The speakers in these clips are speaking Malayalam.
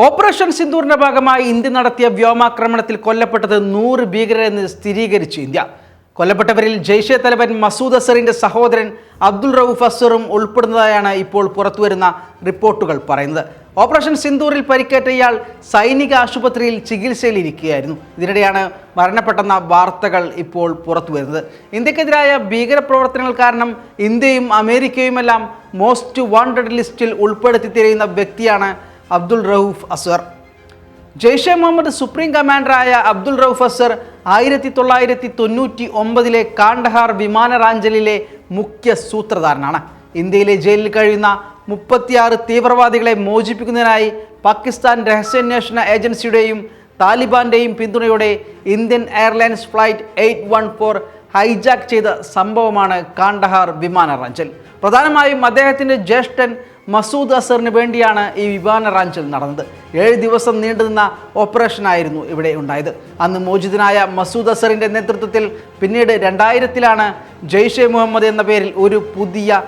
ഓപ്പറേഷൻ സിന്ദൂറിന്റെ ഭാഗമായി ഇന്ത്യ നടത്തിയ വ്യോമാക്രമണത്തിൽ കൊല്ലപ്പെട്ടത് 100 ഭീകരരെന്ന് സ്ഥിരീകരിച്ചു ഇന്ത്യ. കൊല്ലപ്പെട്ടവരിൽ ജെയ്ഷെ തലവൻ മസൂദ് അസറിന്റെ സഹോദരൻ അബ്ദുൾ റൌഫ് അസറും ഉൾപ്പെടുന്നതായാണ് ഇപ്പോൾ പുറത്തുവരുന്ന റിപ്പോർട്ടുകൾ പറയുന്നത്. ഓപ്പറേഷൻ സിന്ദൂറിൽ പരിക്കേറ്റ ഇയാൾ സൈനിക ആശുപത്രിയിൽ ചികിത്സയിലിരിക്കുകയായിരുന്നു. ഇതിനിടെയാണ് മരണപ്പെട്ടെന്ന വാർത്തകൾ ഇപ്പോൾ പുറത്തുവരുന്നത്. ഇന്ത്യക്കെതിരായ ഭീകരപ്രവർത്തനങ്ങൾ കാരണം ഇന്ത്യയും അമേരിക്കയുമെല്ലാം മോസ്റ്റ് വാണ്ടഡ് ലിസ്റ്റിൽ ഉൾപ്പെടുത്തി തിരയുന്ന വ്യക്തിയാണ് അബ്ദുൾ റൌഫ് അസർ. ജെയ്ഷെ മുഹമ്മദ് സുപ്രീം കമാൻഡറായ അബ്ദുൾ റൌഫ് അസർ 1999 കാണ്ഡഹാർ വിമാനറാഞ്ചലിലെ മുഖ്യ സൂത്രധാരനാണ്. ഇന്ത്യയിലെ ജയിലിൽ കഴിയുന്ന 36 തീവ്രവാദികളെ മോചിപ്പിക്കുന്നതിനായി പാകിസ്ഥാൻ രഹസ്യാന്വേഷണ ഏജൻസിയുടെയും താലിബാന്റെയും പിന്തുണയോടെ ഇന്ത്യൻ എയർലൈൻസ് ഫ്ലൈറ്റ് 814 ഹൈജാക്ക് ചെയ്ത സംഭവമാണ് കാണ്ഡഹാർ വിമാനറാഞ്ചൽ. പ്രധാനമായും അദ്ദേഹത്തിൻ്റെ ജ്യേഷ്ഠൻ മസൂദ് അസറിന് വേണ്ടിയാണ് ഈ വിമാനറാഞ്ചൽ നടന്നത്. 7 ദിവസം നീണ്ടുനിന്ന ഓപ്പറേഷനായിരുന്നു ഇവിടെ ഉണ്ടായത്. അന്ന് മോചിതനായ മസൂദ് അസറിൻ്റെ നേതൃത്വത്തിൽ പിന്നീട് 2000-ലാണ് ജെയ്ഷെ മുഹമ്മദ് എന്ന പേരിൽ ഒരു പുതിയ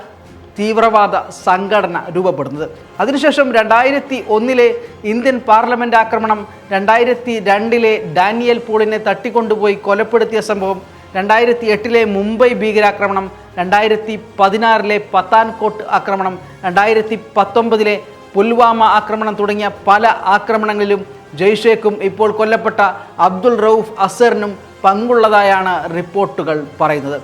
തീവ്രവാദ സംഘടന രൂപപ്പെടുന്നത്. അതിനുശേഷം 2001 ഇന്ത്യൻ പാർലമെൻറ്റ് ആക്രമണം, 2002 ഡാനിയൽ പോളിനെ തട്ടിക്കൊണ്ടുപോയി കൊലപ്പെടുത്തിയ സംഭവം, 2008 മുംബൈ ഭീകരാക്രമണം, 2016 പത്താൻകോട്ട് ആക്രമണം, 2019 പുൽവാമ ആക്രമണം തുടങ്ങിയ പല ആക്രമണങ്ങളിലും ജെയ്ഷെക്കും ഇപ്പോൾ കൊല്ലപ്പെട്ട അബ്ദുൾ റൌഫ് അസറിനും പങ്കുള്ളതായാണ് റിപ്പോർട്ടുകൾ പറയുന്നത്.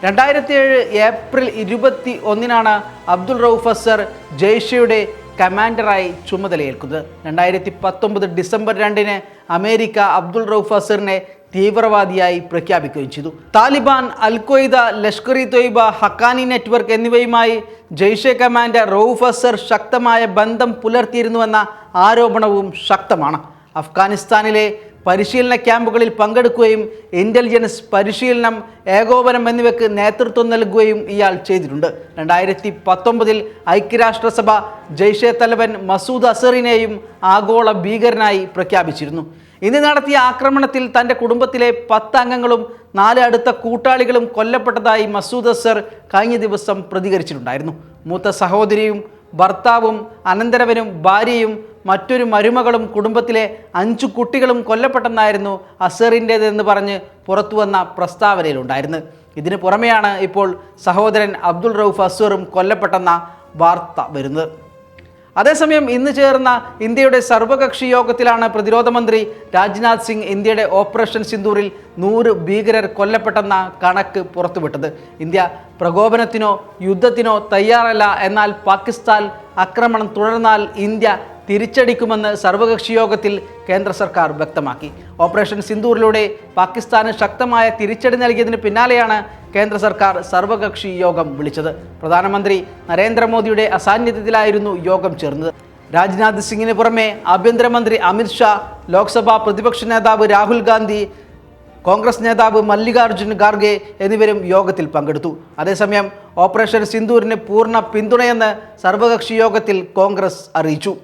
2007 ഏപ്രിൽ 21 അബ്ദുൾ റൌഫ് അസർ ജെയ്ഷെയുടെ കമാൻഡറായി ചുമതലയേൽക്കുന്നത്. 2019 ഡിസംബർ 2 അമേരിക്ക അബ്ദുൾ റൌഫ് അസറിനെ തീവ്രവാദിയായി പ്രഖ്യാപിക്കുകയും ചെയ്തു. Taliban, al Qaeda, Lashkar e Taiba, Haqqani network എന്നിവയുമായി ജെയ്ഷെ കമാൻഡർ റൌഫ് അസർ ശക്തമായ ബന്ധം പുലർത്തിയിരുന്നുവെന്ന ആരോപണവും ശക്തമാണ്. അഫ്ഗാനിസ്ഥാനിലെ പരിശീലന ക്യാമ്പുകളിൽ പങ്കെടുക്കുകയും ഇൻ്റലിജൻസ്, പരിശീലനം, ഏകോപനം എന്നിവയ്ക്ക് നേതൃത്വം നൽകുകയും ഇയാൾ ചെയ്തിട്ടുണ്ട്. 2019 ഐക്യരാഷ്ട്രസഭ ജെയ്ഷെ തലവൻ മസൂദ് അസറിനെയും ആഗോള ഭീകരനായി പ്രഖ്യാപിച്ചിരുന്നു. ഇന്ന് നടത്തിയ ആക്രമണത്തിൽ തൻ്റെ കുടുംബത്തിലെ 10 അംഗങ്ങളും 4 അടുത്ത കൂട്ടാളികളും കൊല്ലപ്പെട്ടതായി മസൂദ് അസർ കഴിഞ്ഞ ദിവസം പ്രതികരിച്ചിട്ടുണ്ടായിരുന്നു. മൂത്ത സഹോദരിയും ഭർത്താവും അനന്തരവനും ഭാര്യയും മറ്റൊരു മരുമകളും കുടുംബത്തിലെ 5 കുട്ടികളും കൊല്ലപ്പെട്ടെന്നായിരുന്നു അസറിൻ്റേതെന്ന് പറഞ്ഞ് പുറത്തുവന്ന പ്രസ്താവനയിലുണ്ടായിരുന്നത്. ഇതിനു പുറമെയാണ് ഇപ്പോൾ സഹോദരൻ അബ്ദുൾ റൌഫ് അസറും കൊല്ലപ്പെട്ടെന്ന വാർത്ത വരുന്നത്. അതേസമയം ഇന്ന് ചേർന്ന ഇന്ത്യയുടെ സർവകക്ഷി യോഗത്തിലാണ് പ്രതിരോധ മന്ത്രി രാജ്നാഥ് സിംഗ് ഇന്ത്യയുടെ ഓപ്പറേഷൻ സിന്ദൂറിൽ 100 ഭീകരർ കൊല്ലപ്പെട്ടെന്ന കണക്ക് പുറത്തുവിട്ടത്. ഇന്ത്യ പ്രകോപനത്തിനോ യുദ്ധത്തിനോ തയ്യാറല്ല, എന്നാൽ പാകിസ്ഥാൻ ആക്രമണം തുടർന്നാൽ ഇന്ത്യ തിരിച്ചടിക്കുമെന്ന് സർവകക്ഷി യോഗത്തിൽ കേന്ദ്ര സർക്കാർ വ്യക്തമാക്കി. ഓപ്പറേഷൻ സിന്ദൂറിലൂടെ പാകിസ്ഥാന് ശക്തമായ തിരിച്ചടി നൽകിയതിന് പിന്നാലെയാണ് കേന്ദ്ര സർക്കാർ സർവകക്ഷി യോഗം വിളിച്ചത്. പ്രധാനമന്ത്രി നരേന്ദ്രമോദിയുടെ അസാന്നിധ്യത്തിലായിരുന്നു യോഗം ചേർന്നത്. രാജ്നാഥ് സിംഗിന് പുറമെ ആഭ്യന്തരമന്ത്രി അമിത് ഷാ, ലോക്സഭാ പ്രതിപക്ഷ നേതാവ് രാഹുൽ ഗാന്ധി, കോൺഗ്രസ് നേതാവ് മല്ലികാർജുൻ ഖാർഗെ എന്നിവരും യോഗത്തിൽ പങ്കെടുത്തു. അതേസമയം ഓപ്പറേഷൻ സിന്ദൂറിന് പൂർണ്ണ പിന്തുണയെന്ന് സർവകക്ഷി യോഗത്തിൽ കോൺഗ്രസ് അറിയിച്ചു.